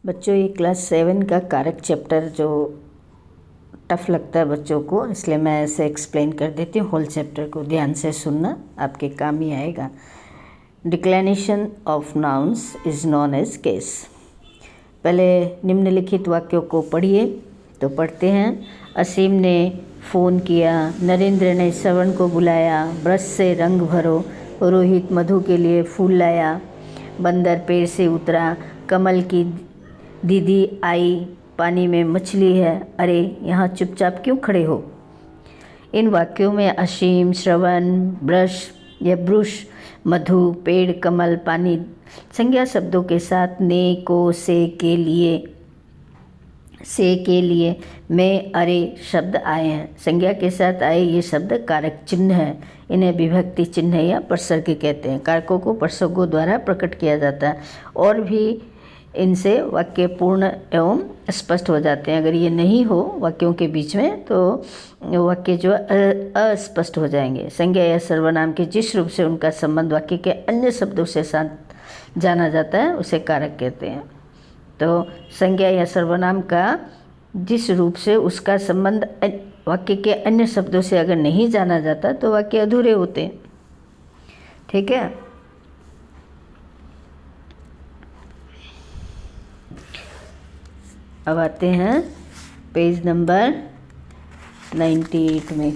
बच्चों, ये क्लास 7 का कारक चैप्टर जो टफ लगता है बच्चों को, इसलिए मैं ऐसे एक्सप्लेन कर देती हूँ। होल चैप्टर को ध्यान से सुनना, आपके काम ही आएगा। Declension of nouns is known as case. पहले निम्नलिखित वाक्यों को पढ़िए। तो पढ़ते हैं। असीम ने फ़ोन किया, नरेंद्र ने श्रवण को बुलाया, ब्रश से रंग भरो, रोहित मधु के लिए फूल लाया, बंदर पेड़ से उतरा, कमल की दीदी आई, पानी में मछली है, अरे यहाँ चुपचाप क्यों खड़े हो। इन वाक्यों में असीम, श्रवण, ब्रश या ब्रुश, मधु, पेड़, कमल, पानी संज्ञा शब्दों के साथ ने, को, से के लिए, में, अरे शब्द आए हैं। संज्ञा के साथ आए ये शब्द कारक चिन्ह है। इन्हें विभक्ति चिन्ह या प्रसर्ग कहते हैं। कारकों को प्रसर्गों द्वारा प्रकट किया जाता है और भी इनसे वाक्य पूर्ण एवं स्पष्ट हो जाते हैं। अगर ये नहीं हो वाक्यों के बीच में तो वाक्य जो अस्पष्ट हो जाएंगे। संज्ञा या सर्वनाम के जिस रूप से उनका संबंध वाक्य के अन्य शब्दों से साथ जाना जाता है उसे कारक कहते हैं। तो संज्ञा या सर्वनाम का जिस रूप से उसका संबंध वाक्य के अन्य शब्दों से अगर नहीं जाना जाता तो वाक्य अधूरे होते हैं। ठीक है। अब आते हैं पेज नंबर 98 में।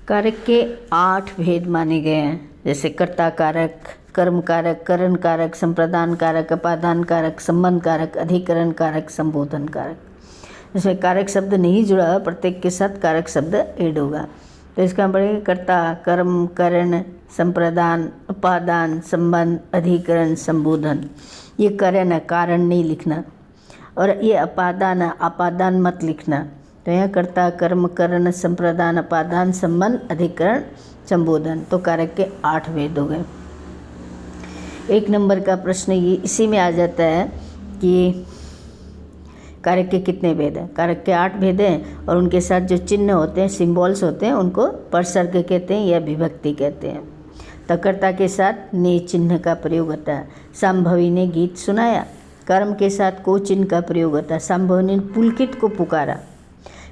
कारक के 8 भेद माने गए हैं, जैसे कर्ता कारक, कर्म कारक, करण कारक, संप्रदान कारक, अपादान कारक, संबंध कारक, अधिकरण कारक, संबोधन कारक। इसमें कारक शब्द नहीं जुड़ा, प्रत्येक के साथ कारक शब्द ऐड होगा। तो इसका पढ़ेंगे कर्ता, कर्म, करण, संप्रदान, अपादान, संबंध, अधिकरण, संबोधन। ये करण है, कारण नहीं लिखना, और ये अपादान है, अपादान मत लिखना। तो यहाँ कर्ता, कर्म, करण, संप्रदान, अपादान, संबंध, अधिकरण, संबोधन। तो कारक के 8 भेद हो गए। 1 नंबर का प्रश्न ये इसी में आ जाता है कि कारक के कितने भेद हैं। कारक के 8 भेद हैं और उनके साथ जो चिन्ह होते हैं, सिंबल्स होते हैं, उनको प्रसर्ग कहते हैं या विभक्ति कहते हैं। तो कर्ता के साथ ने चिन्ह का प्रयोग होता है। संभवी ने गीत सुनाया। कर्म के साथ को चिन्ह का प्रयोग होता है। संभवी ने पुलकित को पुकारा।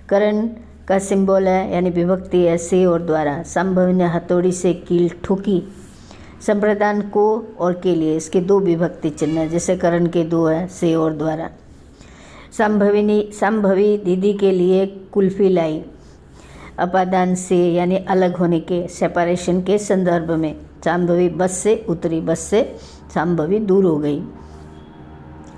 करण का सिंबल है यानी विभक्ति है, से और द्वारा। संभवी ने हथौड़ी से कील ठोकी। संप्रदान को और के लिए, इसके 2 विभक्ति चिन्ह है, जैसे करण के 2 है, से और द्वारा। संभवी दीदी के लिए कुल्फी लाई। अपादान से यानी अलग होने के, सेपरेशन के संदर्भ में। संभवी बस से उतरी, बस से संभवी दूर हो गई।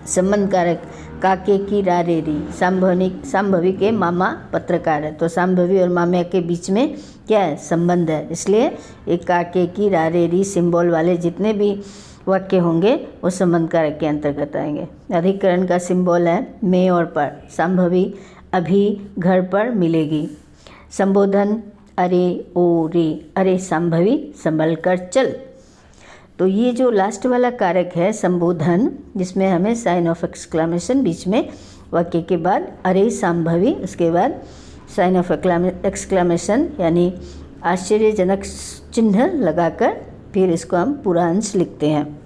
संबंध कारक काके की रारेरी। संभवी के मामा पत्रकार है, तो संभवी और मामा के बीच में क्या है, संबंध है। इसलिए एक काके की रारेरी सिंबल वाले जितने भी वाक्य होंगे वो संबंध कारक के अंतर्गत आएंगे। अधिकरण का सिंबल है में और पर। संभवी अभी घर पर मिलेगी। संबोधन अरे, ओ, रे, अरे संभवी संभल कर चल। तो ये जो लास्ट वाला कारक है संबोधन, जिसमें हमें साइन ऑफ एक्सक्लेमेशन बीच में वाक्य के बाद अरे संभवी, उसके बाद साइन ऑफ एक्सक्लेमेशन यानी आश्चर्यजनक चिन्ह लगाकर फिर इसको हम पूरा अंश लिखते हैं।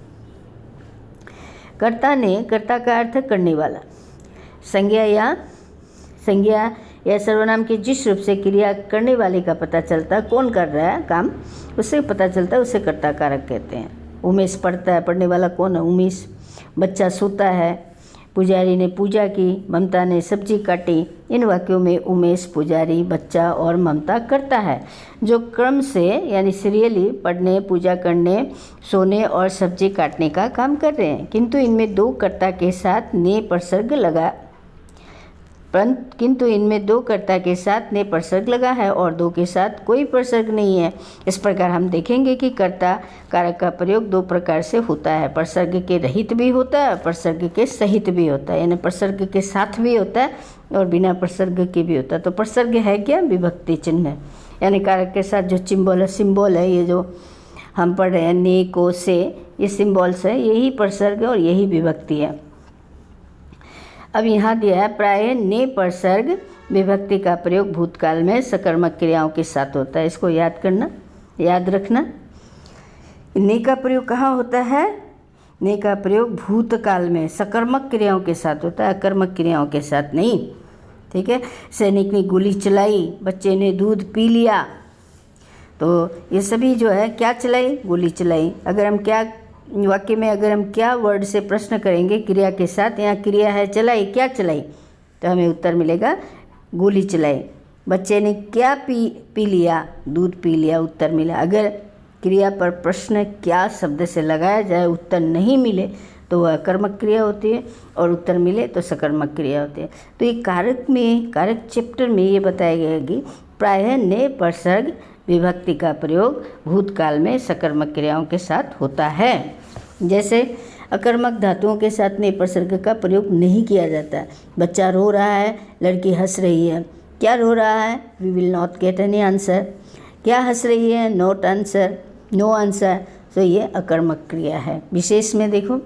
कर्ता ने, कर्ता का अर्थ करने वाला। संज्ञा या सर्वनाम के जिस रूप से क्रिया करने वाले का पता चलता, कौन कर रहा है काम, उससे पता चलता है, उसे कर्ता कारक कहते हैं। उमेश पढ़ता है, पढ़ने वाला कौन है, उमेश। बच्चा सोता है। पुजारी ने पूजा की। ममता ने सब्जी काटी। इन वाक्यों में उमेश, पुजारी, बच्चा और ममता करता है, जो क्रम से यानी सीरियली पढ़ने, पूजा करने, सोने और सब्जी काटने का काम कर रहे हैं। किंतु इनमें 2 कर्ता के साथ ने प्रसर्ग लगा है और 2 के साथ कोई प्रसर्ग नहीं है। इस प्रकार हम देखेंगे कि कर्ता कारक का प्रयोग 2 प्रकार से होता है। प्रसर्ग के रहित भी होता है, प्रसर्ग के सहित भी होता है, यानी प्रसर्ग के साथ भी होता है और बिना प्रसर्ग के भी होता है। तो प्रसर्ग है क्या, विभक्ति चिन्ह, यानी कारक के साथ जो सिंबल है, ये जो हम पढ़ रहे हैं ने, को, से, ये सिंबल्स है, यही प्रसर्ग और यही विभक्ति है। अब यहाँ दिया है प्राय ने प्रसर्ग विभक्ति का प्रयोग भूतकाल में सकर्मक क्रियाओं के साथ होता है। इसको याद रखना। ने का प्रयोग कहाँ होता है, ने का प्रयोग भूतकाल में सकर्मक क्रियाओं के साथ होता है, अकर्मक क्रियाओं के साथ नहीं। ठीक है। सैनिक ने गोली चलाई, बच्चे ने दूध पी लिया, तो ये सभी जो है क्या चलाई, गोली चलाई। अगर हम क्या वाक्य में अगर हम क्या वर्ड से प्रश्न करेंगे क्रिया के साथ, यहाँ क्रिया है चलाई, क्या चलाई, तो हमें उत्तर मिलेगा गोली चलाई। बच्चे ने क्या पी लिया, दूध पी लिया, उत्तर मिला। अगर क्रिया पर प्रश्न क्या शब्द से लगाया जाए, उत्तर नहीं मिले तो वह कर्मक क्रिया होती है, और उत्तर मिले तो सकर्मक क्रिया होती है। तो ये कारक चैप्टर में ये बताया गया है कि प्रायः ने प्रसर्ग विभक्ति का प्रयोग भूतकाल में सकर्मक क्रियाओं के साथ होता है। जैसे अकर्मक धातुओं के साथ ने प्रसर्ग का प्रयोग नहीं किया जाता। बच्चा रो रहा है, लड़की हंस रही है। क्या रो रहा है, we will not get any answer. क्या हंस रही है, नॉट आंसर, नो आंसर। तो ये अकर्मक क्रिया है। विशेष में देखो,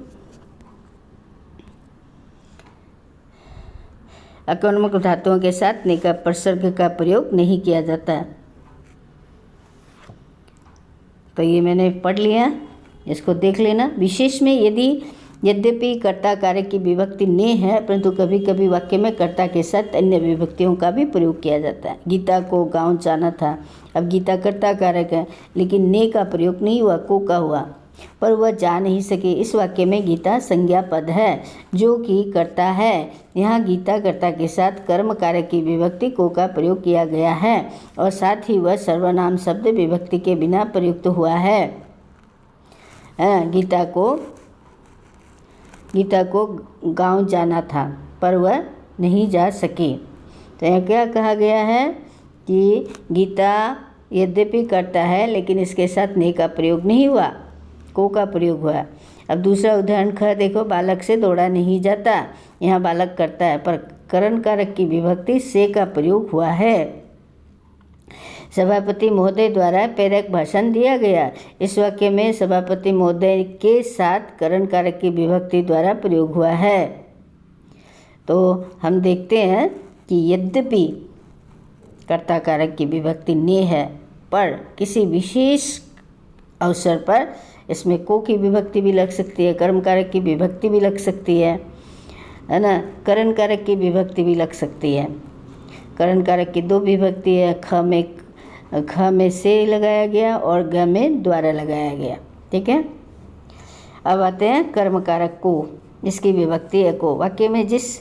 अकर्मक धातुओं के साथ ने का प्रसर्ग का प्रयोग नहीं किया जाता है। तो ये मैंने पढ़ लिया, इसको देख लेना। विशेष में यद्यपि कर्ता कारक की विभक्ति ने है, परंतु कभी कभी वाक्य में कर्ता के साथ अन्य विभक्तियों का भी प्रयोग किया जाता है। गीता को गांव जाना था, अब गीता कर्ता कारक है, लेकिन ने का प्रयोग नहीं हुआ, को का हुआ, पर वह जा नहीं सके। इस वाक्य में गीता संज्ञा पद है जो कि कर्ता है। यहाँ गीता कर्ता के साथ कर्म कारक की विभक्ति को का प्रयोग किया गया है, और साथ ही वह सर्वनाम शब्द विभक्ति के बिना प्रयुक्त हुआ है। गीता को गांव जाना था, पर वह नहीं जा सकी। तो यहाँ क्या कहा गया है कि गीता यद्यपि करता है, लेकिन इसके साथ ने का प्रयोग नहीं हुआ, को का प्रयोग हुआ। अब दूसरा उदाहरण ख देखो, बालक से दौड़ा नहीं जाता। यहाँ बालक करता है, पर करण कारक की विभक्ति से का प्रयोग हुआ है। सभापति महोदय द्वारा प्रेरक भाषण दिया गया। इस वाक्य में सभापति महोदय के साथ करण कारक की विभक्ति द्वारा प्रयोग हुआ है। तो हम देखते हैं कि यद्यपि कर्ता कारक की विभक्ति ने है, पर किसी विशेष अवसर पर इसमें को की विभक्ति भी लग सकती है, कर्म कारक की विभक्ति भी लग सकती है ना, करण कारक की विभक्ति भी लग सकती है। करण कारक की दो विभक्ति है, ख में से लगाया गया और ग में द्वारा लगाया गया। ठीक है। अब आते हैं कर्म कारक को, जिसकी विभक्ति है को। वाक्य में जिस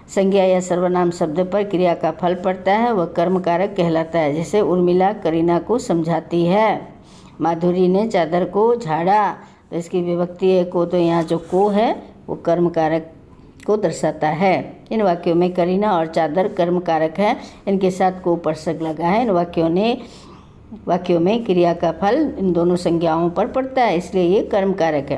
संज्ञा या सर्वनाम शब्द पर क्रिया का फल पड़ता है वह कर्म कारक कहलाता है। जैसे उर्मिला करीना को समझाती है, माधुरी ने चादर को झाड़ा, तो इसकी विभक्ति है को। तो यहाँ जो को है वो कर्म कारक को दर्शाता है। इन वाक्यों में करीना और चादर कर्म कारक है, इनके साथ को प्रसर्ग लगा है। इन वाक्यों में क्रिया का फल इन दोनों संज्ञाओं पर पड़ता है, इसलिए ये कर्म कारक है।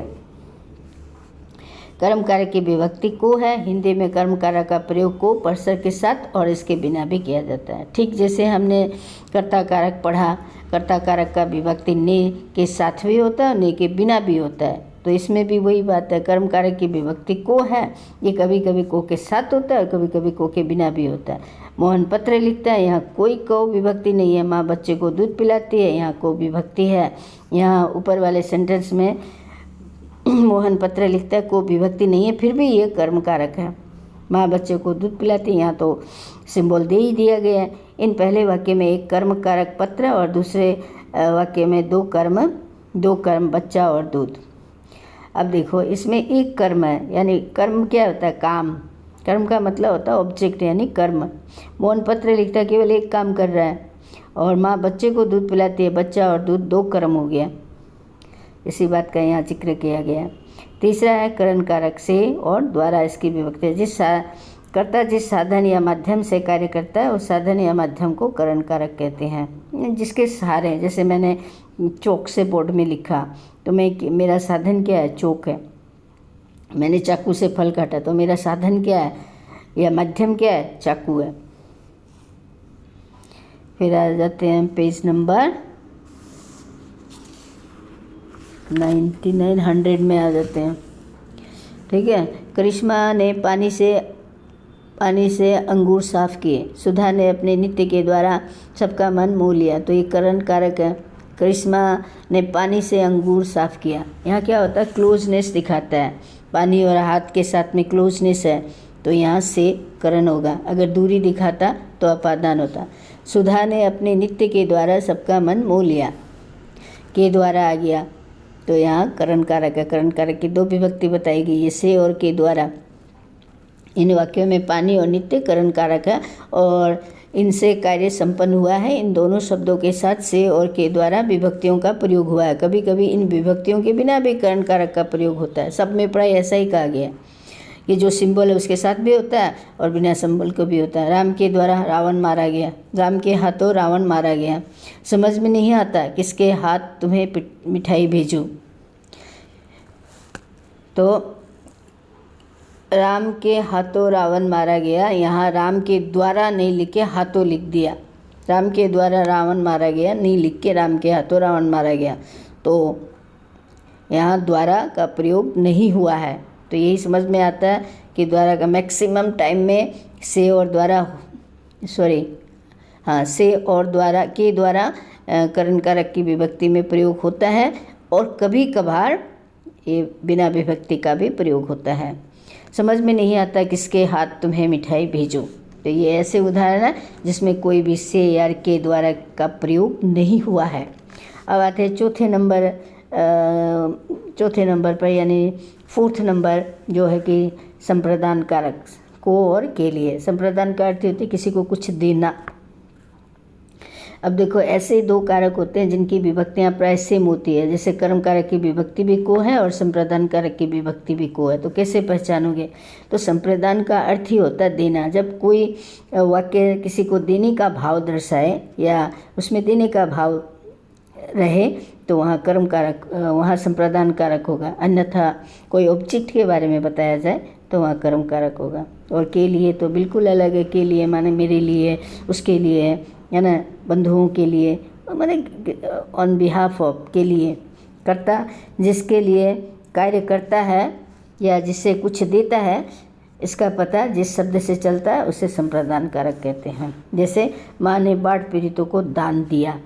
कर्म कारक की विभक्ति को है। हिंदी में कर्म कारक का प्रयोग को प्रसर्ग के साथ और इसके बिना भी किया जाता है। ठीक जैसे हमने कर्ता कारक पढ़ा, कर्ता कारक का विभक्ति ने के साथ भी होता है, ने के बिना भी होता है। तो इसमें भी वही बात है, कर्म कारक की विभक्ति को है, ये कभी कभी को के साथ होता है, कभी कभी को के बिना भी होता है। मोहन पत्र लिखता है, यहाँ कोई को विभक्ति नहीं है। माँ बच्चे को दूध पिलाती है, यहाँ को विभक्ति है। यहाँ ऊपर वाले सेंटेंस में मोहन पत्र लिखता है, को विभक्ति नहीं है, फिर भी ये कर्म कारक है। माँ बच्चे को दूध पिलाती है, यहाँ तो सिंबल दे ही दिया गया है। इन पहले वाक्य में एक कर्म कारक पत्र और दूसरे वाक्य में दो कर्म बच्चा और दूध। अब देखो इसमें एक कर्म है, यानी कर्म क्या होता है, काम। कर्म का मतलब होता है ऑब्जेक्ट यानी कर्म। मोहन पत्र लिखता है, केवल एक काम कर रहा है, और माँ बच्चे को दूध पिलाती है, बच्चा और दूध दो कर्म हो गया। इसी बात का यहाँ जिक्र किया गया। तीसरा है करण कारक से और द्वारा इसकी विभक्ति है। कर्ता जिस साधन या माध्यम से कार्य करता है उस साधन या माध्यम को करण कारक कहते हैं। जिसके सहारे, जैसे मैंने चौक से बोर्ड में लिखा, तो मेरा साधन क्या है, चौक है। मैंने चाकू से फल काटा, तो मेरा साधन क्या है या माध्यम क्या है, चाकू है। फिर आ जाते हैं पेज नंबर 99 में आ जाते हैं। ठीक है। करिश्मा ने पानी से अंगूर साफ किए। सुधा ने अपने नृत्य के द्वारा सबका मन मोह लिया। तो ये करण कारक है। करिश्मा ने पानी से अंगूर साफ़ किया। यहाँ क्या होता है, क्लोजनेस दिखाता है। पानी और हाथ के साथ में क्लोजनेस है तो यहाँ से करण होगा। अगर दूरी दिखाता तो अपादान होता। सुधा ने अपने नृत्य के द्वारा सबका मन मोह लिया। के द्वारा आ गया तो यहाँ करण कारक है। करण कारक की 2 विभक्ति बताई गई है, से और के द्वारा। इन वाक्यों में पानी और नित्य करण कारक है और इनसे कार्य संपन्न हुआ है। इन दोनों शब्दों के साथ से और के द्वारा विभक्तियों का प्रयोग हुआ है। कभी कभी इन विभक्तियों के बिना भी करण कारक का प्रयोग होता है। सब में प्राय ऐसा ही कहा गया है। ये जो सिंबल है उसके साथ भी होता है और बिना सिंबल को भी होता है। राम के द्वारा रावण मारा गया। राम के हाथों रावण मारा गया। समझ में नहीं आता किसके हाथ तुम्हें मिठाई भेजूं। तो राम के हाथों रावण मारा गया, यहाँ राम के द्वारा नहीं लिख के हाथों लिख दिया। राम के द्वारा रावण मारा गया नहीं लिख के राम के हाथों रावण मारा गया, तो यहाँ द्वारा का प्रयोग नहीं हुआ है। तो यही समझ में आता है कि द्वारा का मैक्सिमम टाइम में से और द्वारा से और द्वारा के द्वारा करण कारक की विभक्ति में प्रयोग होता है और कभी कभार ये बिना विभक्ति का भी प्रयोग होता है। समझ में नहीं आता किसके हाथ तुम्हें मिठाई भेजो, तो ये ऐसे उदाहरण है जिसमें कोई भी से या के द्वारा का प्रयोग नहीं हुआ है। अब आते हैं चौथे नंबर पर, यानी 4th नंबर जो है कि संप्रदान कारक को और के लिए। संप्रदान का अर्थ होती है किसी को कुछ देना। अब देखो ऐसे 2 कारक होते हैं जिनकी विभक्तियाँ प्राय सेम होती है। जैसे कर्म कारक की विभक्ति भी को है और संप्रदान कारक की विभक्ति भी को है। तो कैसे पहचानोगे? तो संप्रदान का अर्थ ही होता है देना। जब कोई वाक्य किसी को देने का भाव दर्शाए या उसमें देने का भाव रहे तो वहाँ कर्म कारक, वहाँ संप्रदान कारक होगा। अन्यथा कोई ऑब्जेक्ट के बारे में बताया जाए तो वहाँ कर्म कारक होगा। और के लिए तो बिल्कुल अलग है। के लिए माने मेरे लिए, उसके लिए, है ना, बंधुओं के लिए, माने ऑन बिहाफ ऑफ, के लिए। कर्ता जिसके लिए कार्य करता है या जिसे कुछ देता है, इसका पता जिस शब्द से चलता है उसे संप्रदान कारक कहते हैं। जैसे माँ ने बाढ़ पीड़ितों को दान दिया,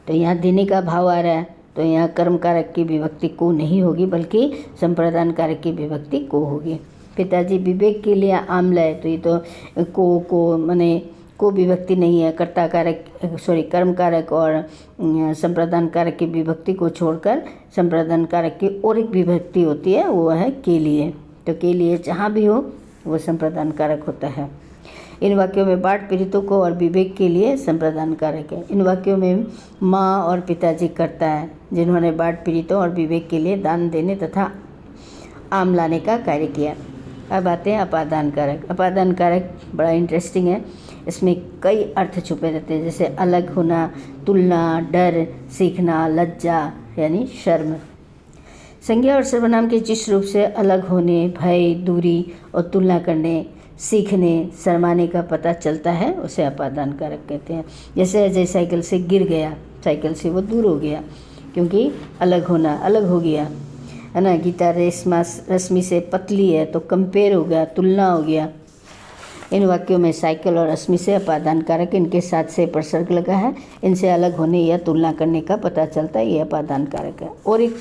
तो यहाँ देने का भाव आ रहा है, तो यहाँ कर्म कारक की विभक्ति को नहीं होगी बल्कि संप्रदान कारक की विभक्ति को होगी। पिताजी विवेक के लिए आम लाए, तो ये तो को माने को विभक्ति नहीं है। कर्ता कारक कर्म कारक और संप्रदान कारक की विभक्ति को छोड़कर संप्रदान कारक की और एक विभक्ति होती है, वो है के लिए। तो के लिए जहाँ भी हो वो संप्रदान कारक होता है। इन वाक्यों में बाढ़ पीड़ितों को और विवेक के लिए संप्रदान कारक है। इन वाक्यों में माँ और पिताजी कर्ता है जिन्होंने बाढ़ पीड़ितों और विवेक के लिए दान देने तथा आम लाने का कार्य किया। अब आते हैं अपादान कारक। अपादान कारक बड़ा इंटरेस्टिंग है। इसमें कई अर्थ छुपे रहते हैं, जैसे अलग होना, तुलना, डर, सीखना, लज्जा यानी शर्म। संज्ञा और सर्वनाम के जिस रूप से अलग होने, भय, दूरी और तुलना करने, सीखने, शर्माने का पता चलता है उसे अपादान कारक कहते हैं। जैसे अजय साइकिल से गिर गया, साइकिल से वो दूर हो गया क्योंकि अलग होना, अलग हो गया, है ना। गीता रश्मि से पतली है तो कंपेयर हो गया, तुलना हो गया। इन वाक्यों में साइकिल और रश्मि से अपादान कारक, इनके साथ से प्रसर्ग लगा है, इनसे अलग होने या तुलना करने का पता चलता है, ये अपादान कारक है। और एक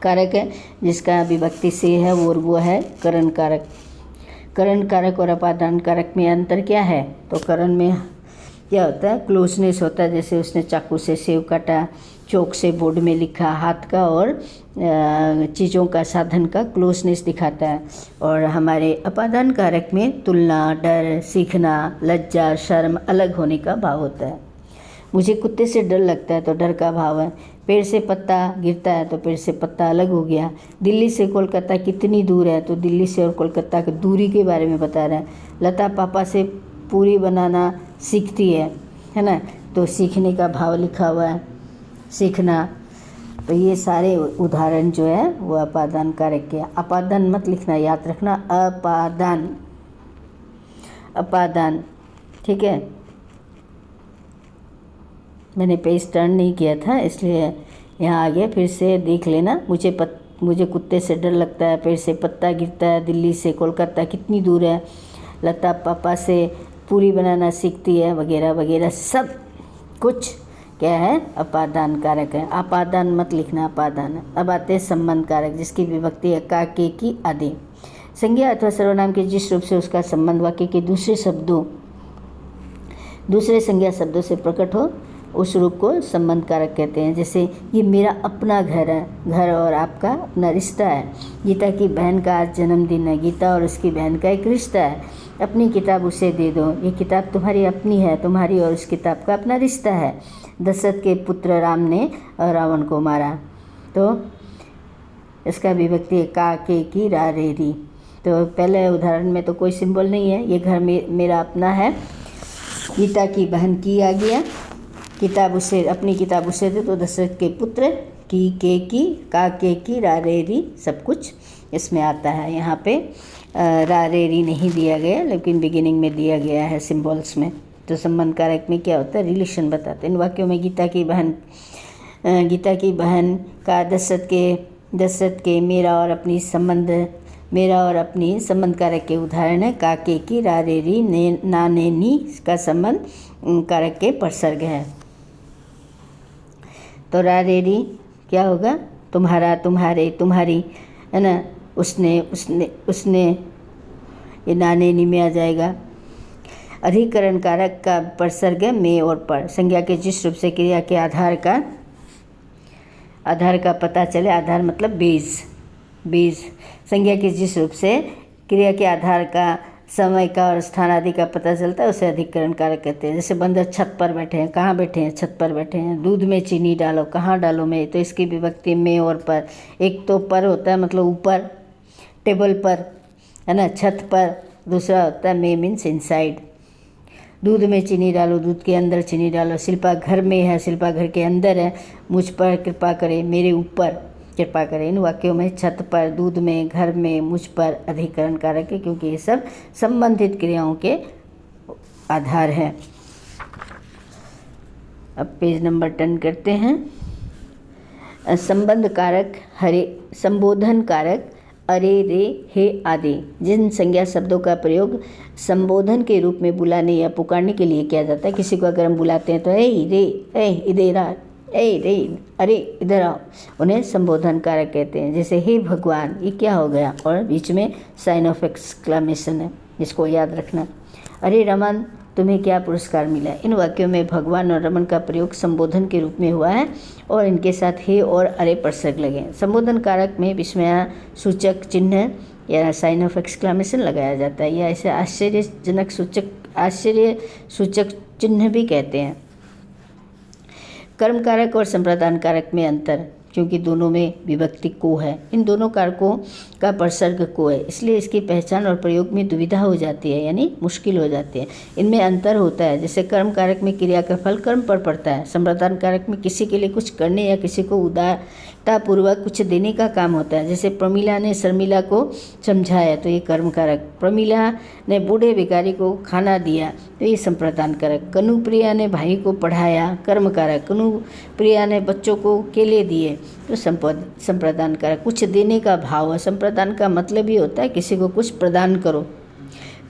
कारक है जिसका विभक्ति से है वो है करण कारक। करण कारक और अपादान कारक में अंतर क्या है? तो करण में क्या होता है, क्लोजनेस होता है। जैसे उसने चाकू से सेव काटा, चौक से बोर्ड में लिखा, हाथ का और चीज़ों का, साधन का क्लोजनेस दिखाता है। और हमारे अपादान कारक में तुलना, डर, सीखना, लज्जा, शर्म, अलग होने का भाव होता है। मुझे कुत्ते से डर लगता है तो डर का भाव है। पेड़ से पत्ता गिरता है तो पेड़ से पत्ता अलग हो गया। दिल्ली से कोलकाता कितनी दूर है, तो दिल्ली से और कोलकाता की दूरी के बारे में बता रहा है। लता पापा से पूरी बनाना सीखती है ना, तो सीखने का भाव लिखा हुआ है, सीखना। तो ये सारे उदाहरण जो है वो अपादान कारक के। अपादान मत लिखना, याद रखना, अपादान, अपादान, ठीक है। मैंने पेज टर्न नहीं किया था इसलिए यहाँ आ गया, फिर से देख लेना। मुझे कुत्ते से डर लगता है, पेड़ से पत्ता गिरता है, दिल्ली से कोलकाता कितनी दूर है, लता पापा से पूरी बनाना सीखती है, वगैरह वगैरह सब कुछ क्या है, अपादान कारक है। अपादान मत लिखना, अपादान है। अब आते हैं संबंध कारक, जिसकी विभक्ति है का, के, की आदि। संज्ञा अथवा सर्वनाम के जिस रूप से उसका संबंध वाक्य के दूसरे संज्ञा शब्दों से प्रकट हो, उस रूप को संबंध कारक कहते हैं। जैसे ये मेरा अपना घर है, घर और आपका अपना रिश्ता है। गीता की बहन का आज जन्मदिन है, गीता और उसकी बहन का एक रिश्ता है। अपनी किताब उसे दे दो, ये किताब तुम्हारी अपनी है, तुम्हारी और उस किताब का अपना रिश्ता है। दशरथ के पुत्र राम ने रावण को मारा, तो इसका विभक्ति है का, के, की, रा, रे, री। तो पहले उदाहरण में तो कोई सिंबल नहीं है, ये घर मेरा अपना है। गीता की बहन की आ गया, किताब उसे, अपनी किताब उसे दे तो दशरथ के पुत्र, की, के, की, का, के, की, रा, रे, री, सब कुछ इसमें आता है। यहाँ पे रा, रे, री नहीं दिया गया, लेकिन बिगिनिंग में दिया गया है सिंबल्स में। तो संबंध कारक में क्या होता है, रिलेशन बताते हैं। इन वाक्यों में गीता की बहन का दशरथ के मेरा और अपनी संबंध कारक के उदाहरण है। का, के, की, रा, रे, री, ने, ना, ने, नी का संबंध कारक के परसर्ग है। तो रा, रे, री क्या होगा, तुम्हारा, तुम्हारे, तुम्हारी, है ना। उसने ये ना, ने, नी में आ जाएगा। अधिकरण कारक का परसर्ग है में और पर। संज्ञा के जिस रूप से क्रिया के आधार का पता चले, आधार मतलब बीज। संज्ञा के जिस रूप से क्रिया के आधार का, समय का और स्थान आदि का पता चलता है, उसे अधिकरण कारक कहते हैं। जैसे बंदर छत पर बैठे हैं, कहाँ बैठे हैं, छत पर बैठे हैं। दूध में चीनी डालो, कहाँ डालो, में, तो इसकी विभक्ति में और पर। एक तो पर होता है मतलब ऊपर, टेबल पर, है ना, छत पर। दूसरा होता है में, मीन्स इनसाइड। दूध में चीनी डालो, दूध के अंदर चीनी डालो। शिल्पा घर में है, शिल्पा घर के अंदर है। मुझ पर कृपा करें, मेरे ऊपर कृपा करें। इन वाक्यों में छत पर, दूध में, घर में, मुझ पर अधिकरण कारक है, क्योंकि ये सब संबंधित क्रियाओं के आधार हैं। अब पेज नंबर 10 करते हैं। संबंध कारक, संबोधन कारक, अरे, रे, हे आदि जिन संज्ञा शब्दों का प्रयोग संबोधन के रूप में बुलाने या पुकारने के लिए किया जाता है। किसी को अगर हम बुलाते हैं तो ए रे, ए इधर आ, ए रे, अरे इधर आओ, उन्हें संबोधन कारक कहते हैं। जैसे हे भगवान, ये क्या हो गया, और बीच में साइन ऑफ एक्सक्लेमेशन है, जिसको याद रखना। अरे रमन, तुम्हें क्या पुरस्कार मिला। इन वाक्यों में भगवान और रमन का प्रयोग संबोधन के रूप में हुआ है और इनके साथ हे और अरे परसर्ग लगे। संबोधन कारक में विस्मय सूचक चिन्ह या साइन ऑफ एक्सक्लेमेशन लगाया जाता है, या इसे आश्चर्य सूचक चिन्ह भी कहते हैं। कर्म कारक और संप्रदान कारक में अंतर, क्योंकि दोनों में विभक्ति को है। इन दोनों कारकों का परसर्ग को है, इसलिए इसकी पहचान और प्रयोग में दुविधा हो जाती है, यानी मुश्किल हो जाती है। इनमें अंतर होता है। जैसे कर्म कारक में क्रिया का फल कर्म पर पड़ता है। संप्रदान कारक में किसी के लिए कुछ करने या किसी को उदारतापूर्वक कुछ देने का काम होता है। जैसे प्रमीला ने शर्मिला को समझाया, तो ये कर्म कारक। प्रमीला ने बूढ़े भिखारी को खाना दिया, तो ये संप्रदान कारक। कनुप्रिया ने भाई को पढ़ाया, कर्म कारक। कनुप्रिया ने बच्चों को केले दिए, तो संप्रदान कारक। कुछ देने का भाव है। संप्रदान का मतलब ही होता है किसी को कुछ प्रदान करो।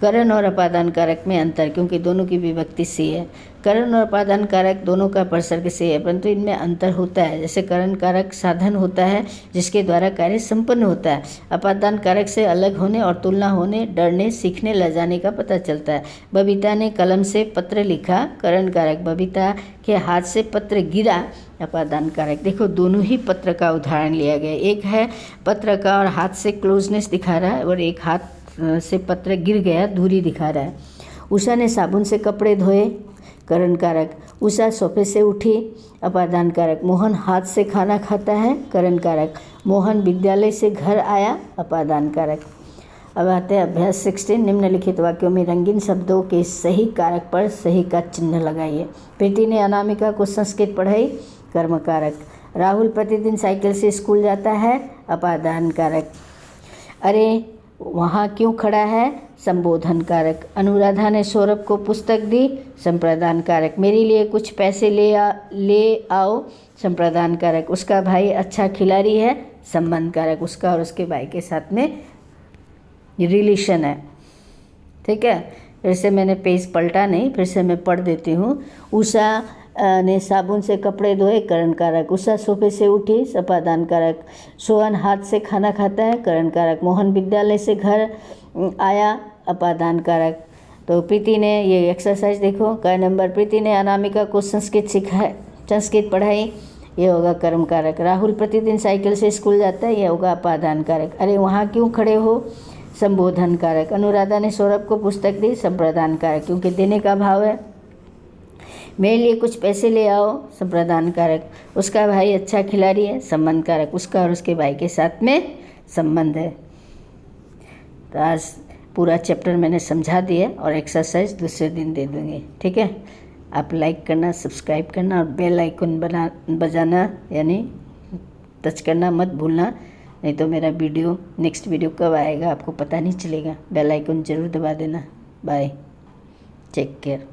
करण और अपादान कारक में अंतर, क्योंकि दोनों की विभक्ति से है। करण और अपादान कारक दोनों का परसर्ग से है, परंतु इनमें अंतर होता है। जैसे करण कारक साधन होता है जिसके द्वारा कार्य संपन्न होता है। अपादान कारक से अलग होने और तुलना होने, डरने, सीखने, लजाने का पता चलता है। बबीता ने कलम से पत्र लिखा, करण कारक। बबीता के हाथ से पत्र गिरा, अपादान कारक। देखो, दोनों ही पत्र का उदाहरण लिया गया। एक है पत्र का और हाथ से क्लोजनेस दिखा रहा है, और एक हाथ से पत्र गिर गया, दूरी दिखा रहा है। उषा ने साबुन से कपड़े धोए, करण कारक। उषा सोफे से उठी, अपादान कारक। मोहन हाथ से खाना खाता है, करण कारक। मोहन विद्यालय से घर आया, अपादान कारक। अब आते हैं अभ्यास 16। निम्नलिखित वाक्यों में रंगीन शब्दों के सही कारक पर सही का चिन्ह लगाइए। प्रीति ने अनामिका को संस्कृत पढ़ाई, कर्म कारक। राहुल प्रतिदिन साइकिल से स्कूल जाता है, अपादान कारक। अरे वहाँ क्यों खड़ा है, संबोधन कारक। अनुराधा ने सौरभ को पुस्तक दी, संप्रदान कारक। मेरे लिए कुछ पैसे ले आओ, संप्रदान कारक। उसका भाई अच्छा खिलाड़ी है, संबंध कारक। उसका और उसके भाई के साथ में रिलेशन है, ठीक है। फिर से मैंने पेज पलटा नहीं, फिर से मैं पढ़ देती हूँ। उषा ने साबुन से कपड़े धोए, करण कारक। उषा सोफे से उठी, अपादान कारक। सोहन हाथ से खाना खाता है, करण कारक। मोहन विद्यालय से घर आया, अपादान कारक। तो प्रीति ने ये एक्सरसाइज देखो, क नंबर, प्रीति ने अनामिका को संस्कृत पढ़ाई, ये होगा कर्म कारक। राहुल प्रतिदिन साइकिल से स्कूल जाता है, ये होगा अपादान कारक। अरे वहाँ क्यों खड़े हो, संबोधन कारक। अनुराधा ने सौरभ को पुस्तक दी, संप्रदान कारक, क्योंकि देने का भाव है। मेरे लिए कुछ पैसे ले आओ, संप्रदान कारक। उसका भाई अच्छा खिलाड़ी है, संबंध कारक। उसका और उसके भाई के साथ में संबंध है। तो आज पूरा चैप्टर मैंने समझा दिया और एक्सरसाइज दूसरे दिन दे दूँगी, ठीक है। आप लाइक करना, सब्सक्राइब करना और बेल आइकन बजाना यानी टच करना मत भूलना, नहीं तो मेरा वीडियो नेक्स्ट वीडियो कब आएगा आपको पता नहीं चलेगा। बेल आइकन ज़रूर दबा देना। Bye, take care.